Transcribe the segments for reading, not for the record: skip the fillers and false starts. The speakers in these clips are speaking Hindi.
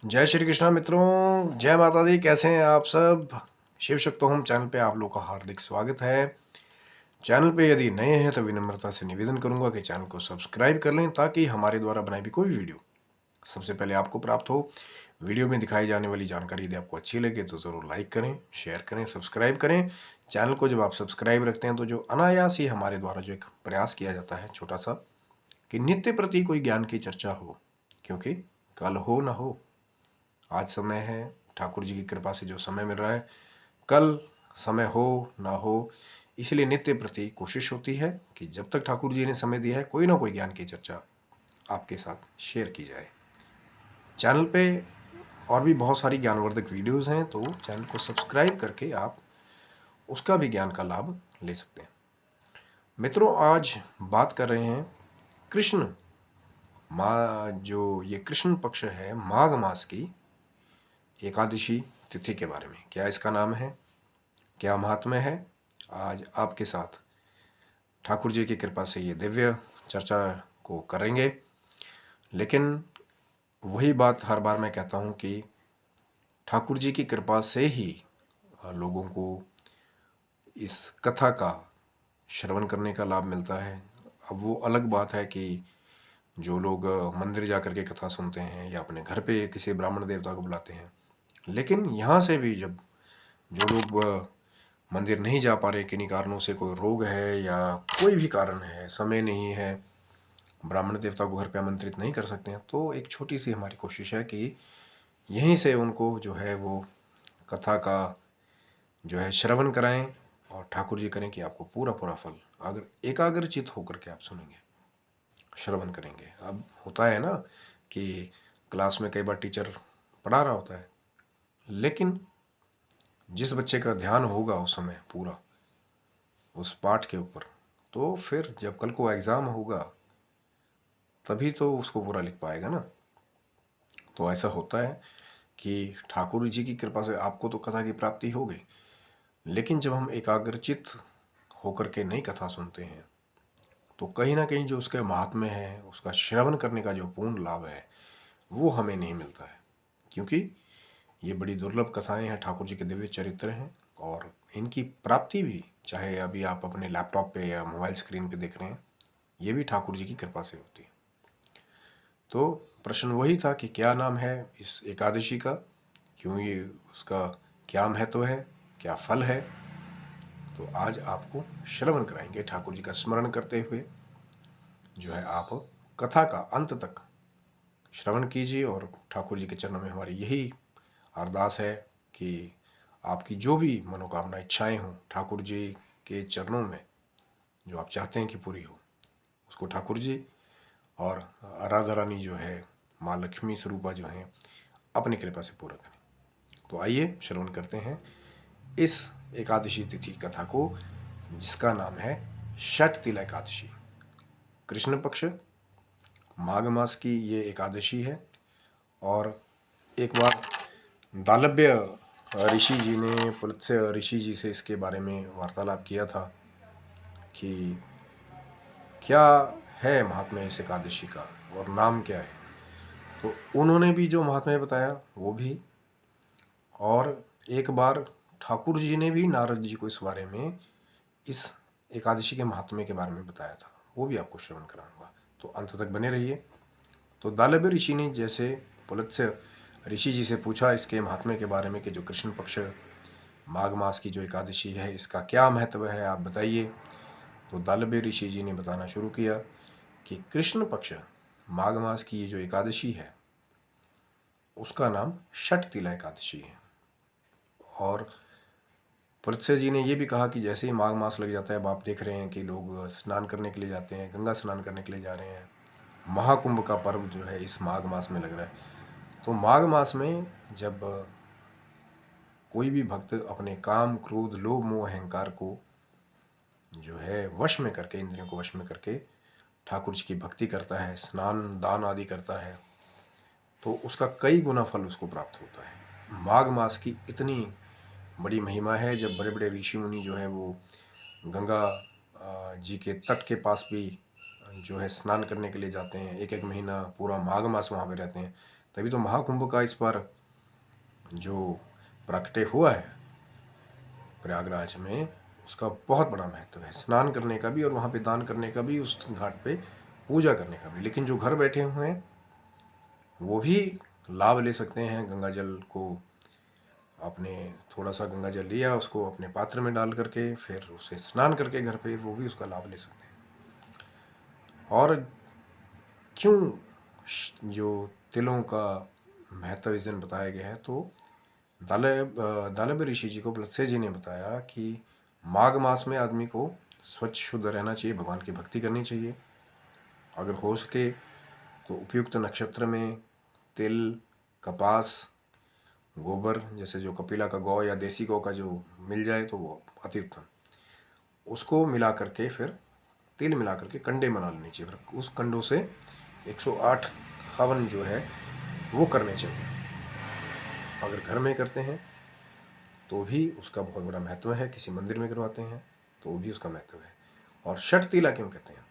जय श्री कृष्णा मित्रों, जय माता दी। कैसे हैं आप सब? शिव शक्तो होम चैनल पे आप लोग का हार्दिक स्वागत है। चैनल पे यदि नए हैं तो विनम्रता से निवेदन करूंगा कि चैनल को सब्सक्राइब कर लें ताकि हमारे द्वारा बनाई भी कोई वीडियो सबसे पहले आपको प्राप्त हो। वीडियो में दिखाई जाने वाली जानकारी यदि आपको अच्छी लगे तो ज़रूर लाइक करें, शेयर करें, सब्सक्राइब करें। चैनल को जब आप सब्सक्राइब रखते हैं तो जो अनायास ही हमारे द्वारा जो एक प्रयास किया जाता है छोटा सा, कि नित्य प्रति कोई ज्ञान की चर्चा हो, क्योंकि कल हो ना हो, आज समय है, ठाकुर जी की कृपा से जो समय मिल रहा है, कल समय हो ना हो, इसलिए नित्य प्रति कोशिश होती है कि जब तक ठाकुर जी ने समय दिया है कोई ना कोई ज्ञान की चर्चा आपके साथ शेयर की जाए। चैनल पे और भी बहुत सारी ज्ञानवर्धक वीडियोस हैं, तो चैनल को सब्सक्राइब करके आप उसका भी ज्ञान का लाभ ले सकते हैं। मित्रों, आज बात कर रहे हैं कृष्ण जो ये कृष्ण पक्ष है, माघ मास की एकादशी तिथि के बारे में। क्या इसका नाम है, क्या महात्म्य है, आज आपके साथ ठाकुर जी की कृपा से ये दिव्य चर्चा को करेंगे। लेकिन वही बात हर बार मैं कहता हूँ कि ठाकुर जी की कृपा से ही लोगों को इस कथा का श्रवण करने का लाभ मिलता है। अब वो अलग बात है कि जो लोग मंदिर जा कर के कथा सुनते हैं या अपने घर पे किसी ब्राह्मण देवता को बुलाते हैं, लेकिन यहाँ से भी जब जो लोग मंदिर नहीं जा पा रहे, किन्हीं कारणों से, कोई रोग है या कोई भी कारण है, समय नहीं है, ब्राह्मण देवता को घर पे आमंत्रित नहीं कर सकते हैं, तो एक छोटी सी हमारी कोशिश है कि यहीं से उनको जो है वो कथा का जो है श्रवण कराएं और ठाकुर जी करें कि आपको पूरा पूरा फल, अगर एकाग्रचित होकर के आप सुनेंगे, श्रवण करेंगे। अब होता है ना कि क्लास में कई बार टीचर पढ़ा रहा होता है, लेकिन जिस बच्चे का ध्यान होगा उस समय पूरा उस पाठ के ऊपर, तो फिर जब कल को एग्ज़ाम होगा तभी तो उसको पूरा लिख पाएगा ना। तो ऐसा होता है कि ठाकुर जी की कृपा से आपको तो कथा की प्राप्ति हो गई, लेकिन जब हम एकाग्रचित होकर के नई कथा सुनते हैं तो कहीं ना कहीं जो उसके महात्म्य है, उसका श्रवण करने का जो पूर्ण लाभ है, वो हमें नहीं मिलता है। क्योंकि ये बड़ी दुर्लभ कथाएं हैं, ठाकुर जी के दिव्य चरित्र हैं, और इनकी प्राप्ति भी, चाहे अभी आप अपने लैपटॉप पे या मोबाइल स्क्रीन पे देख रहे हैं, ये भी ठाकुर जी की कृपा से होती है। तो प्रश्न वही था कि क्या नाम है इस एकादशी का, क्यों ये उसका क्या महत्व है, क्या फल है। तो आज आपको श्रवण कराएंगे, ठाकुर जी का स्मरण करते हुए जो है आप कथा का अंत तक श्रवण कीजिए। और ठाकुर जी के चरणों में हमारी यही अरदास है कि आपकी जो भी मनोकामना इच्छाएं हों, ठाकुर जी के चरणों में जो आप चाहते हैं कि पूरी हो, उसको ठाकुर जी और राधा रानी जो है, माँ लक्ष्मी स्वरूपा जो हैं, अपनी कृपा से पूरा करें। तो आइए श्रवण करते हैं इस एकादशी तिथि कथा को, जिसका नाम है षठ तिला एकादशी। कृष्ण पक्ष माघ मास की ये एकादशी है। और एक बार दालभ्य ऋषि जी ने पुलत्स्य ऋषि जी से इसके बारे में वार्तालाप किया था कि क्या है महात्म्य इस एकादशी का और नाम क्या है। तो उन्होंने भी जो महात्म्य बताया वो भी, और एक बार ठाकुर जी ने भी नारद जी को इस बारे में, इस एकादशी के महात्म्य के बारे में बताया था, वो भी आपको श्रवण कराऊंगा। तो अंत तक बने रहिए। तो दालभ्य ऋषि ने जैसे पुलत्स्य ऋषि जी से पूछा इसके महात्म्य के बारे में कि जो कृष्ण पक्ष माघ मास की जो एकादशी है, इसका क्या महत्व है, आप बताइए। तो दालभ्य ऋषि जी ने बताना शुरू किया कि कृष्ण पक्ष माघ मास की ये जो एकादशी है, उसका नाम षठ तिला एकादशी है। और पुलत्स्य जी ने ये भी कहा कि जैसे ही माघ मास लग जाता है, अब आप देख रहे हैं कि लोग स्नान करने के लिए जाते हैं, गंगा स्नान करने के लिए जा रहे हैं, महाकुंभ का पर्व जो है इस माघ मास में लग रहा है। तो माघ मास में जब कोई भी भक्त अपने काम, क्रोध, लोभ, मोह, अहंकार को जो है वश में करके, इंद्रियों को वश में करके ठाकुर जी की भक्ति करता है, स्नान दान आदि करता है, तो उसका कई गुना फल उसको प्राप्त होता है। माघ मास की इतनी बड़ी महिमा है, जब बड़े बड़े ऋषि मुनि जो है वो गंगा जी के तट के पास भी जो है स्नान करने के लिए जाते हैं, एक एक महीना पूरा माघ मास वहाँ पे रहते हैं, तभी तो महाकुंभ का इस बार जो प्राकट्य हुआ है प्रयागराज में, उसका बहुत बड़ा महत्व है, स्नान करने का भी और वहाँ पे दान करने का भी, उस घाट पे पूजा करने का भी। लेकिन जो घर बैठे हुए हैं वो भी लाभ ले सकते हैं गंगा जल को। आपने थोड़ा सा गंगा जल लिया, उसको अपने पात्र में डाल करके फिर उसे स्नान करके घर पे वो भी उसका लाभ ले सकते हैं। और क्यों जो तिलों का महत्व इस दिन बताया गया है, तो दालभ ऋषि जी को वत्स्य जी ने बताया कि माघ मास में आदमी को स्वच्छ शुद्ध रहना चाहिए, भगवान की भक्ति करनी चाहिए। अगर हो सके तो उपयुक्त नक्षत्र में तिल, कपास, गोबर, जैसे जो कपिला का गौ या देसी गौ का जो मिल जाए तो वो अति उत्तम, उसको मिला करके फिर तिल मिला करके कंडे बना लेने चाहिए। फिर उस कंडों से 108 हवन जो है वो करने चाहिए। अगर घर में करते हैं तो भी उसका बहुत बड़ा महत्व है, किसी मंदिर में करवाते हैं तो भी उसका महत्व है। और षट तिला क्यों कहते हैं?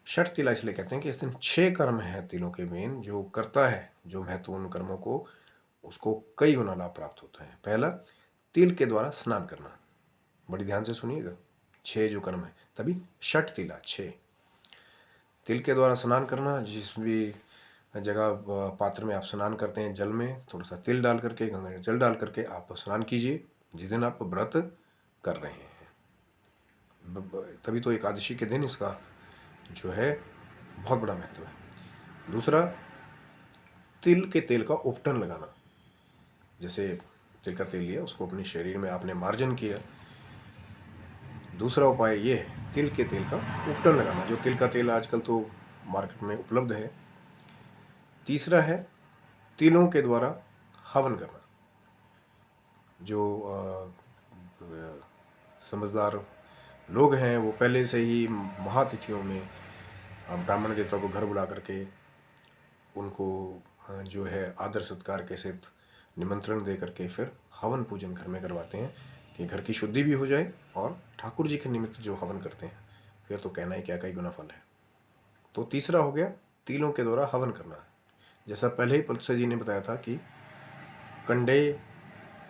षट तिला इसलिए कहते हैं कि इस दिन 6 कर्म है तिलों के मेन, जो करता है जो महत्वपूर्ण कर्मों को, उसको कई गुना लाभ प्राप्त होता है। पहला, तिल के द्वारा स्नान करना, बड़ी ध्यान से सुनिएगा, 6 जो कर्म है, तभी षट तिला 6। तिल के द्वारा स्नान करना, जिस भी जगह पात्र में आप स्नान करते हैं जल में थोड़ा सा तिल डाल करके, गंगा जल डाल करके आप स्नान कीजिए जिस दिन आप व्रत कर रहे हैं। तभी तो एकादशी के दिन इसका जो है बहुत बड़ा महत्व है। दूसरा, तिल के तेल का उपटन लगाना। जैसे तिल का तेल लिया, उसको अपने शरीर में आपने मार्जन किया। दूसरा उपाय ये है तिल के तेल का उपटन लगाना, जो तिल का तेल आजकल तो मार्केट में उपलब्ध है। तीसरा है तिलों के द्वारा हवन करना। जो समझदार लोग हैं वो पहले से ही महातिथियों में ब्राह्मण देवता को घर बुला करके उनको जो है आदर सत्कार के साथ निमंत्रण दे करके फिर हवन पूजन घर में करवाते हैं कि घर की शुद्धि भी हो जाए, और ठाकुर जी के निमित्त जो हवन करते हैं फिर तो कहना ही क्या, कई गुना फल है। तो तीसरा हो गया तिलों के द्वारा हवन करना। जैसा पहले ही पल्से जी ने बताया था कि कंडे,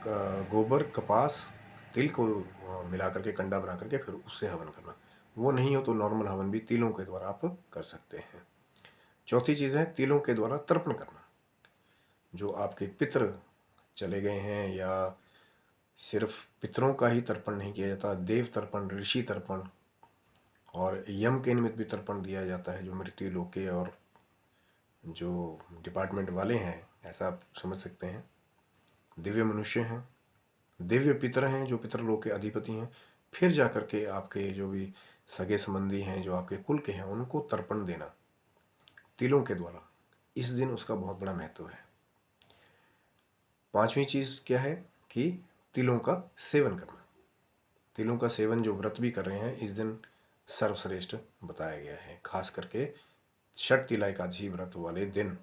गोबर, कपास, तिल को मिला करके कंडा बना करके फिर उससे हवन करना। वो नहीं हो तो नॉर्मल हवन भी तिलों के द्वारा आप कर सकते हैं। चौथी चीज़ है तिलों के द्वारा तर्पण करना। जो आपके पितृ चले गए हैं, या सिर्फ पितरों का ही तर्पण नहीं किया जाता, देव तर्पण, ऋषि तर्पण और यम के निमित्त भी तर्पण दिया जाता है, जो मृत्यु लोक के और जो डिपार्टमेंट वाले हैं, ऐसा आप समझ सकते हैं। दिव्य मनुष्य हैं, दिव्य पितर हैं, जो पितरलोक के अधिपति हैं। फिर जाकर के आपके जो भी सगे संबंधी हैं, जो आपके कुल के हैं, उनको तर्पण देना तिलों के द्वारा, इस दिन उसका बहुत बड़ा महत्व है। पांचवी चीज़ क्या है कि तिलों का सेवन करना। तिलों का सेवन जो व्रत भी कर रहे हैं इस दिन सर्वश्रेष्ठ बताया गया है, खास करके षट तिला एकादशी व्रत वाले दिन।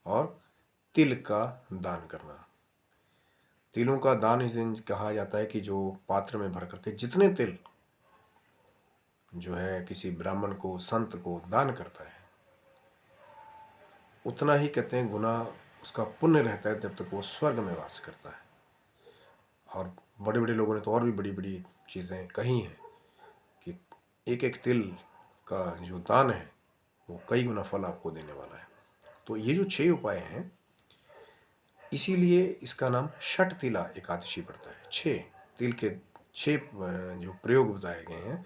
और तिल का दान करना। तिलों का दान इस दिन कहा जाता है कि जो पात्र में भर करके जितने तिल जो है किसी ब्राह्मण को, संत को दान करता है, उतना ही कहते हैं गुना उसका पुण्य रहता है जब तक वो स्वर्ग में वास करता है। और बड़े बड़े लोगों ने तो और भी बड़ी बड़ी चीज़ें कही हैं कि एक एक तिल का जो दान है वो कई गुना फल आपको देने वाला है। तो ये जो 6 उपाय हैं, इसीलिए इसका नाम षट तिला एकादशी पड़ता है। 6 तिल के 6 जो प्रयोग बताए गए हैं,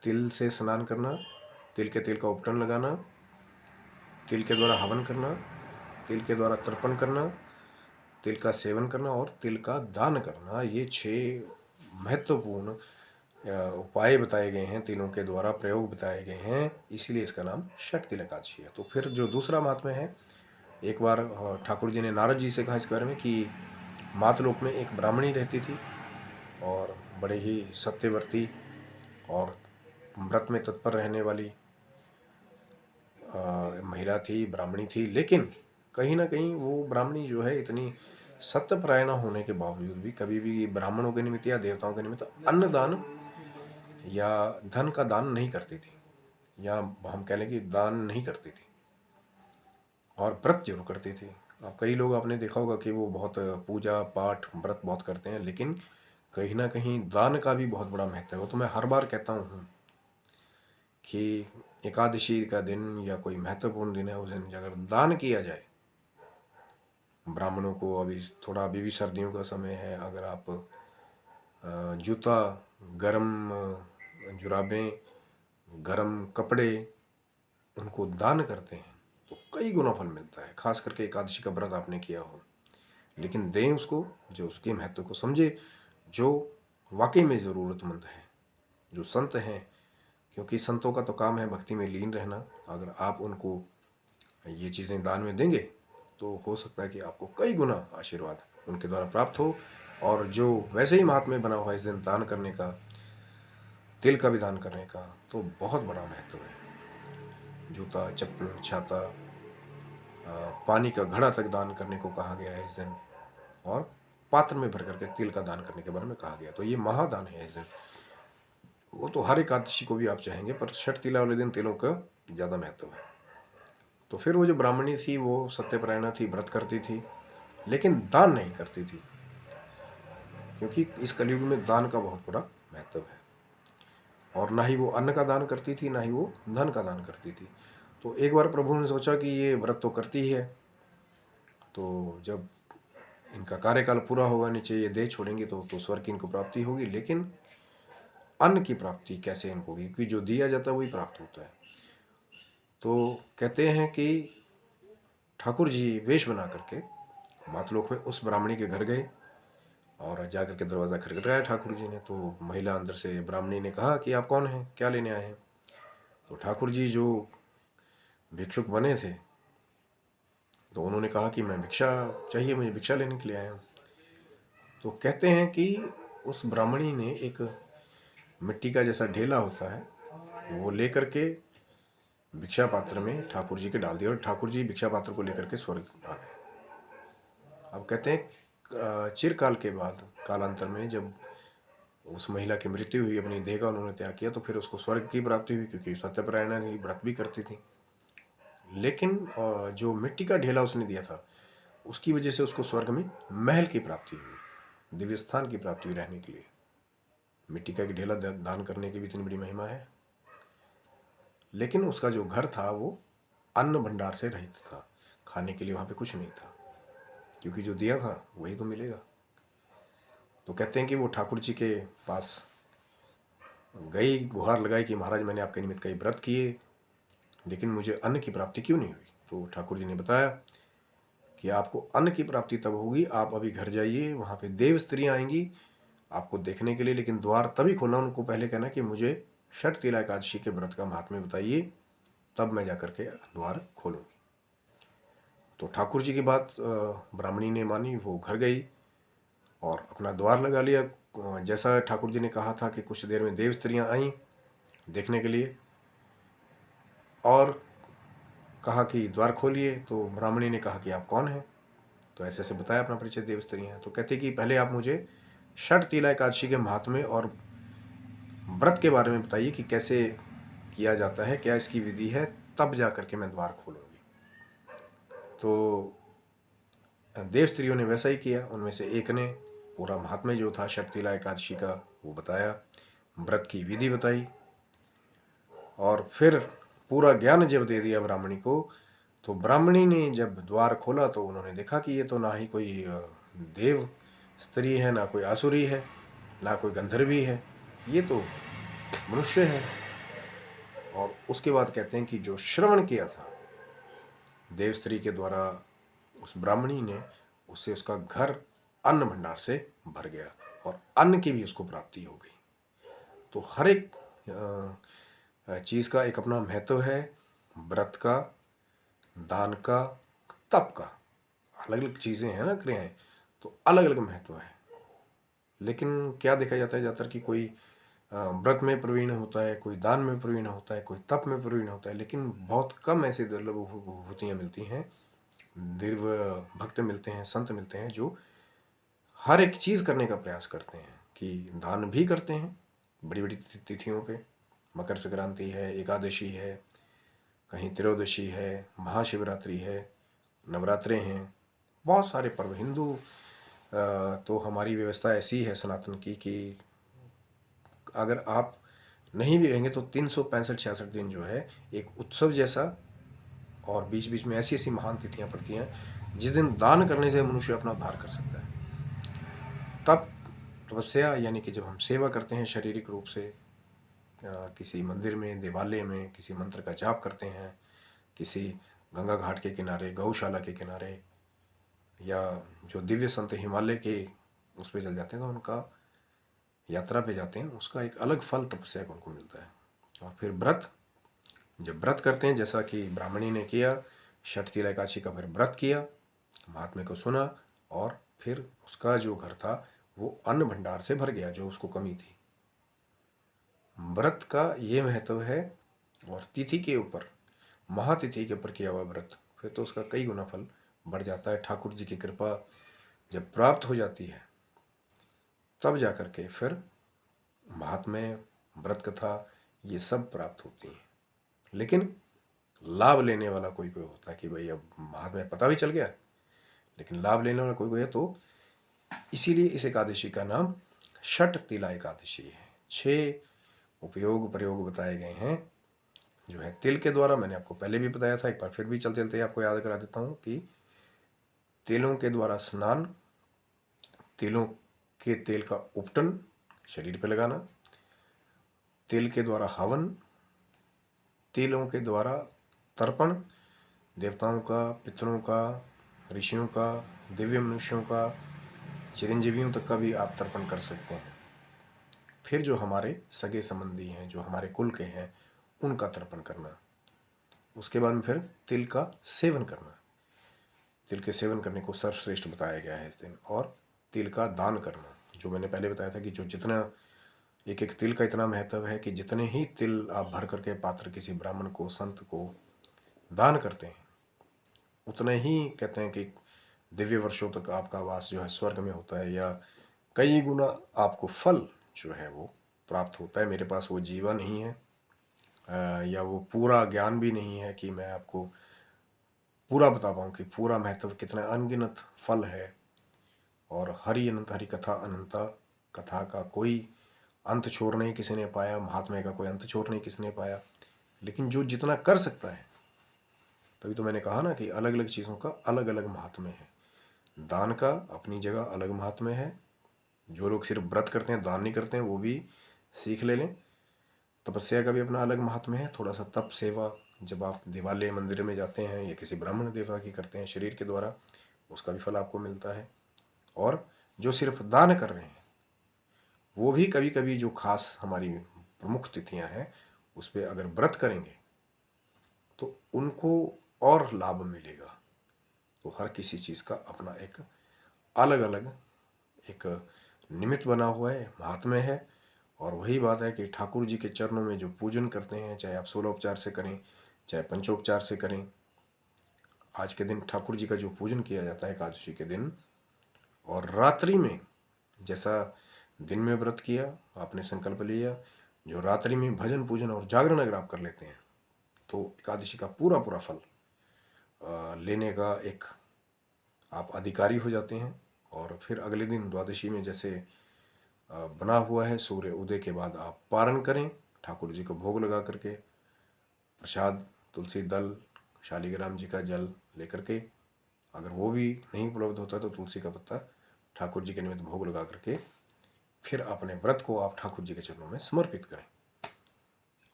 तिल से स्नान करना, तिल के तेल का उपटन लगाना, तिल के द्वारा हवन करना, तिल के द्वारा तर्पण करना, तिल का सेवन करना और तिल का दान करना। ये 6 महत्वपूर्ण उपाय बताए गए हैं, तिलों के द्वारा प्रयोग बताए गए हैं, इसीलिए इसका नाम षट तिल एकादशी है। तो फिर जो दूसरा महात्म्य है, एक बार ठाकुर जी ने नारद जी से कहा इस बारे में कि मातलोक में एक ब्राह्मणी रहती थी और बड़े ही सत्यवर्ती और व्रत में तत्पर रहने वाली महिला थी, ब्राह्मणी थी। लेकिन कहीं ना कहीं वो ब्राह्मणी जो है इतनी सत्यपरायण होने के बावजूद भी कभी भी ब्राह्मणों के निमित्त या देवताओं के निमित्त अन्नदान या धन का दान नहीं करती थी, या हम कह लें कि दान नहीं करती थी। और व्रत जरूर करती थी। अब कई लोग आपने देखा होगा कि वो बहुत पूजा पाठ व्रत बहुत करते हैं, लेकिन कहीं ना कहीं दान का भी बहुत बड़ा महत्व है। वो तो मैं हर बार कहता हूँ कि एकादशी का दिन या कोई महत्वपूर्ण दिन है, उस दिन अगर दान किया जाए ब्राह्मणों को, अभी भी सर्दियों का समय है, अगर आप जूता, गरम जुराबें, गरम कपड़े उनको दान करते हैं तो कई गुना फल मिलता है। खास करके एकादशी का व्रत आपने किया हो, लेकिन दें उसको जो उसके महत्व को समझे, जो वाकई में ज़रूरतमंद है, जो संत हैं। क्योंकि संतों का तो काम है भक्ति में लीन रहना। अगर आप उनको ये चीज़ें दान में देंगे तो हो सकता है कि आपको कई गुना आशीर्वाद उनके द्वारा प्राप्त हो। और जो वैसे ही महात्म्य बना हुआ है इस दिन दान करने का, तिल का भी दान करने का, तो बहुत बड़ा महत्व है। जूता, चप्पल, छाता, पानी का घड़ा तक दान करने को कहा गया है इस दिन, और पात्र में भर करके तिल का दान करने के बारे में कहा गया। तो ये महादान है इस दिन। वो तो हर एकादशी को भी आप चाहेंगे, पर छठ तिला वाले दिन तिलों का ज़्यादा महत्व है। तो फिर वो जो ब्राह्मणी थी वो सत्यपरायणा थी, व्रत करती थी, लेकिन दान नहीं करती थी, क्योंकि इस कलयुग में दान का बहुत बड़ा महत्व है। और ना ही वो अन्न का दान करती थी, ना ही वो धन का दान करती थी। तो एक बार प्रभु ने सोचा कि ये व्रत तो करती ही है, तो जब इनका कार्यकाल पूरा होगा, नीचे ये देह छोड़ेंगे तो स्वर्ग की इनको प्राप्ति होगी, लेकिन अन्न की प्राप्ति कैसे इनको होगी, क्योंकि जो दिया जाता है वही प्राप्त होता है। तो कहते हैं कि ठाकुर जी वेश बना करके मातलोक में उस ब्राह्मणी के घर गए और जाकर के दरवाज़ा खटखटाया ठाकुर जी ने। तो महिला अंदर से ब्राह्मणी ने कहा कि आप कौन हैं, क्या लेने आए हैं। तो ठाकुर जी जो भिक्षुक बने थे, तो उन्होंने कहा कि मैं भिक्षा चाहिए, मुझे भिक्षा लेने के लिए आया हूँ। तो कहते हैं कि उस ब्राह्मणी ने एक मिट्टी का जैसा ढेला होता है वो लेकर के भिक्षा पात्र में ठाकुर जी के डाल दिया, और ठाकुर जी भिक्षा पात्र को लेकर के स्वर्ग आ गए। अब कहते हैं चिरकाल के बाद, कालांतर में, जब उस महिला की मृत्यु हुई, अपनी देह का उन्होंने त्याग किया, तो फिर उसको स्वर्ग की प्राप्ति हुई, क्योंकि सत्यपरायणा ही व्रत भी करती थी। लेकिन जो मिट्टी का ढेला उसने दिया था, उसकी वजह से उसको स्वर्ग में महल की प्राप्ति हुई, दिव्य स्थान की प्राप्ति हुई रहने के लिए। मिट्टी का ढेला दान करने की भी इतनी बड़ी महिमा है। लेकिन उसका जो घर था वो अन्न भंडार से रहित था, खाने के लिए वहाँ पे कुछ नहीं था, क्योंकि जो दिया था वही तो मिलेगा। तो कहते हैं कि वो ठाकुर जी के पास गई, गुहार लगाई कि महाराज मैंने आपके निमित्त कई व्रत किए, लेकिन मुझे अन्न की प्राप्ति क्यों नहीं हुई। तो ठाकुर जी ने बताया कि आपको अन्न की प्राप्ति तब होगी, आप अभी घर जाइए, वहाँ पे देव स्त्रियाँ आएंगी आपको देखने के लिए, लेकिन द्वार तभी खोलना, उनको पहले कहना कि मुझे षठ तिला एकादशी के व्रत का महात्म्य बताइए, तब मैं जाकर के द्वार खोलूँगी। तो ठाकुर जी की बात ब्राह्मणी ने मानी, वो घर गई और अपना द्वार लगा लिया। जैसा ठाकुर जी ने कहा था कि कुछ देर में देव स्त्रियाँ आईं देखने के लिए और कहा कि द्वार खोलिए। तो ब्राह्मणी ने कहा कि आप कौन हैं। तो ऐसे ऐसे बताया अपना परिचय, देव स्त्रियाँ। तो कहते कि पहले आप मुझे षठ तिला एकादशी के महात्म्य और व्रत के बारे में बताइए कि कैसे किया जाता है, क्या इसकी विधि है, तब जा करके मैं द्वार खोलूँगी। तो देव स्त्रियों ने वैसा ही किया। उनमें से एक ने पूरा महात्म्य जो था षठ तिला एकादशी का वो बताया, व्रत की विधि बताई, और फिर पूरा ज्ञान जब दे दिया ब्राह्मणी को, तो ब्राह्मणी ने जब द्वार खोला तो उन्होंने देखा कि ये तो ना ही कोई देव स्त्री है, ना कोई आसुरी है, ना कोई गंधर्वी है, ये तो मनुष्य है। और उसके बाद कहते हैं कि जो श्रवण किया था देव स्त्री के द्वारा उस ब्राह्मणी ने, उससे उसका घर अन्न भंडार से भर गया और अन्न की भी उसको प्राप्ति हो गई। तो हर एक चीज़ का एक अपना महत्व है। व्रत का, दान का, तप का, अलग अलग चीज़ें हैं ना, क्रियाएं, तो अलग अलग महत्व है। लेकिन क्या देखा जाता है ज़्यादातर कि कोई व्रत में प्रवीण होता है, कोई दान में प्रवीण होता है, कोई तप में प्रवीण होता है, लेकिन बहुत कम ऐसे दुर्लभ विभूतियाँ मिलती हैं, दिव्य भक्त मिलते हैं, संत मिलते हैं जो हर एक चीज़ करने का प्रयास करते हैं, कि दान भी करते हैं बड़ी बड़ी तिथियों पे, मकर संक्रांति है, एकादशी है, कहीं त्रयोदशी है, महाशिवरात्रि है, नवरात्रे हैं, बहुत सारे पर्व। हिंदू तो हमारी व्यवस्था ऐसी है सनातन की कि अगर आप नहीं भी रहेंगे तो 365-66 दिन जो है एक उत्सव जैसा, और बीच बीच में ऐसी ऐसी महान तिथियां पड़ती हैं जिस दिन दान करने से मनुष्य अपना उद्धार कर सकता है। तब तपस्या यानी कि जब हम सेवा करते हैं शारीरिक रूप से, किसी मंदिर में, देवालय में किसी मंत्र का जाप करते हैं, किसी गंगा घाट के किनारे, गौशाला के किनारे, या जो दिव्य संत हिमालय के उस पर चल जाते हैं तो उनका यात्रा पे जाते हैं, उसका एक अलग फल तपस्या को उनको मिलता है। और फिर व्रत, जब व्रत करते हैं जैसा कि ब्राह्मणी ने किया, छठ तिला एकादशी का फिर व्रत किया, महात्म्य को सुना, और फिर उसका जो घर था वो अन्न भंडार से भर गया जो उसको कमी थी। व्रत का ये महत्व है। और तिथि के ऊपर, महातिथि के ऊपर किया हुआ व्रत, फिर तो उसका कई गुना फल बढ़ जाता है। ठाकुर जी की कृपा जब प्राप्त हो जाती है तब जाकर के फिर महात्म्य, व्रत कथा, ये सब प्राप्त होती हैं। लेकिन लाभ लेने वाला कोई कोई होता है कि भाई अब महात्म्य पता भी चल गया, लेकिन लाभ लेने वाला कोई कोई है, तो इसीलिए इस एकादशी का नाम षट तिला एकादशी है। 6 उपयोग प्रयोग बताए गए हैं जो है तिल के द्वारा। मैंने आपको पहले भी बताया था, एक बार फिर भी चलते चलते आपको याद करा देता हूँ कि तिलों के द्वारा स्नान, तिलों के तेल का उपटन शरीर पर लगाना, तिल के द्वारा हवन, तिलों के द्वारा तर्पण, देवताओं का, पितरों का, ऋषियों का, दिव्य मनुष्यों का, चिरंजीवियों तक का भी आप तर्पण कर सकते हैं। फिर जो हमारे सगे संबंधी हैं, जो हमारे कुल के हैं, उनका तर्पण करना। उसके बाद में फिर तिल का सेवन करना। तिल के सेवन करने को सर्वश्रेष्ठ बताया गया है इस दिन। और तिल का दान करना, जो मैंने पहले बताया था कि जो जितना एक एक तिल का इतना महत्व है कि जितने ही तिल आप भर करके पात्र किसी ब्राह्मण को, संत को दान करते हैं, उतने ही कहते हैं कि दिव्य वर्षों तक आपका वास जो है स्वर्ग में होता है, या कई गुना आपको फल जो है वो प्राप्त होता है। मेरे पास वो जीवा नहीं है, या वो पूरा ज्ञान भी नहीं है कि मैं आपको पूरा बता पाऊँ कि पूरा महत्व कितना, अनगिनत फल है। और हरि अनंत, हरि कथा अनंता, कथा का कोई अंत छोर नहीं किसी ने पाया, महात्म्य का कोई अंत छोर नहीं किसी ने पाया। लेकिन जो जितना कर सकता है, तभी तो मैंने कहा ना कि अलग अलग चीज़ों का अलग अलग महात्म्य है। दान का अपनी जगह अलग महात्म्य है। जो लोग सिर्फ व्रत करते हैं, दान नहीं करते हैं, वो भी सीख ले लें। तपस्या का भी अपना अलग महात्म्य है। थोड़ा सा तप सेवा जब आप देवालय मंदिर में जाते हैं या किसी ब्राह्मण देवता की करते हैं शरीर के द्वारा, उसका भी फल आपको मिलता है। और जो सिर्फ दान कर रहे हैं, वो भी कभी कभी जो खास हमारी प्रमुख तिथियां हैं उस पर अगर व्रत करेंगे तो उनको और लाभ मिलेगा। तो हर किसी चीज़ का अपना एक अलग अलग एक निमित्त बना हुआ है, महात्म्य है। और वही बात है कि ठाकुर जी के चरणों में जो पूजन करते हैं, चाहे आप 16 उपचार से करें, चाहे पंचोपचार से करें, आज के दिन ठाकुर जी का जो पूजन किया जाता है एकादशी के दिन, और रात्रि में जैसा दिन में व्रत किया, आपने संकल्प लिया, जो रात्रि में भजन पूजन और जागरण अगर आप कर लेते हैं तो एकादशी का पूरा पूरा फल लेने का एक आप अधिकारी हो जाते हैं। और फिर अगले दिन द्वादशी में जैसे बना हुआ है, सूर्य उदय के बाद आप पारण करें, ठाकुर जी को भोग लगा करके प्रसाद, तुलसी दल, शालिग्राम जी का जल लेकर के, अगर वो भी नहीं उपलब्ध होता तो तुलसी का पत्ता ठाकुर जी के निमित्त भोग लगा करके फिर अपने व्रत को आप ठाकुर जी के चरणों में समर्पित करें।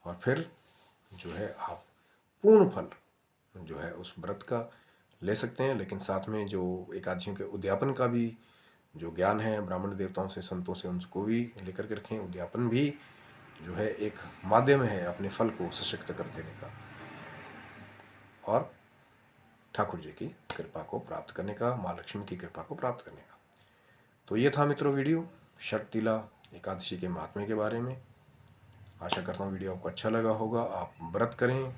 और फिर जो है आप पूर्ण फल जो है उस व्रत का ले सकते हैं। लेकिन साथ में जो एकादशियों के उद्यापन का भी जो ज्ञान है ब्राह्मण देवताओं से, संतों से, उनको भी लेकर के रखें। उद्यापन भी जो है एक माध्यम है अपने फल को सशक्त कर देने का और ठाकुर जी की कृपा को प्राप्त करने का, माँ लक्ष्मी की कृपा को प्राप्त करने का। तो ये था मित्रों वीडियो षट तिला एकादशी के महात्म्य के बारे में। आशा करता हूँ वीडियो आपको अच्छा लगा होगा। आप व्रत करें,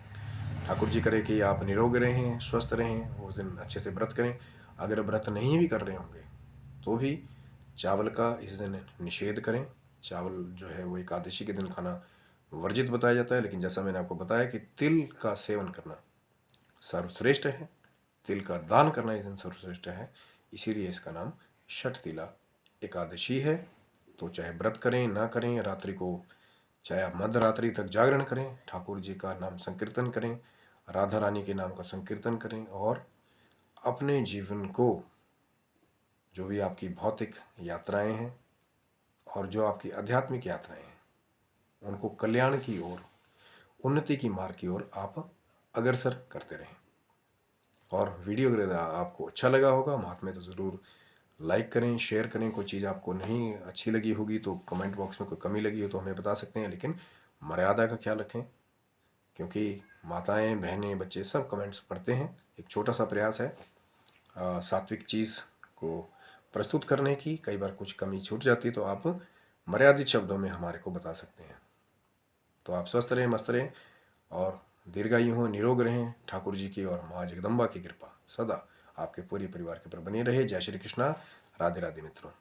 ठाकुर जी करे कि आप निरोग रहें, स्वस्थ रहें, उस दिन अच्छे से व्रत करें। अगर व्रत नहीं भी कर रहे होंगे तो भी चावल का इस दिन निषेध करें। चावल जो है वो एकादशी के दिन खाना वर्जित बताया जाता है। लेकिन जैसा मैंने आपको बताया कि तिल का सेवन करना सर्वश्रेष्ठ है। तिल का दान करना इस दिन सर्वश्रेष्ठ है, इसीलिए इसका नाम षठ तिला एकादशी है। तो चाहे व्रत करें ना करें, रात्रि को चाहे आप मध्य रात्रि तक जागरण करें, ठाकुर जी का नाम संकीर्तन करें, राधा रानी के नाम का संकीर्तन करें, और अपने जीवन को, जो भी आपकी भौतिक यात्राएं हैं और जो आपकी आध्यात्मिक यात्राएं हैं, उनको कल्याण की ओर, उन्नति की मार्ग की ओर आप अग्रसर करते रहें। और वीडियो अगर आपको अच्छा लगा होगा, महात्म्य तो ज़रूर लाइक करें, शेयर करें। कोई चीज़ आपको नहीं अच्छी लगी होगी तो कमेंट बॉक्स में कोई कमी लगी हो तो हमें बता सकते हैं, लेकिन मर्यादा का ख्याल रखें, क्योंकि माताएं, बहनें, बच्चे सब कमेंट्स पढ़ते हैं। एक छोटा सा प्रयास है सात्विक चीज़ को प्रस्तुत करने की। कई बार कुछ कमी छूट जाती तो आप मर्यादित शब्दों में हमारे को बता सकते हैं। तो आप स्वस्थ रहें, मस्त रहें और दीर्घायु हों, निरोग रहें। ठाकुर जी की और माँ जगदम्बा की कृपा सदा आपके पूरे परिवार के ऊपर बनी रहे। जय श्री कृष्णा। राधे राधे मित्रों।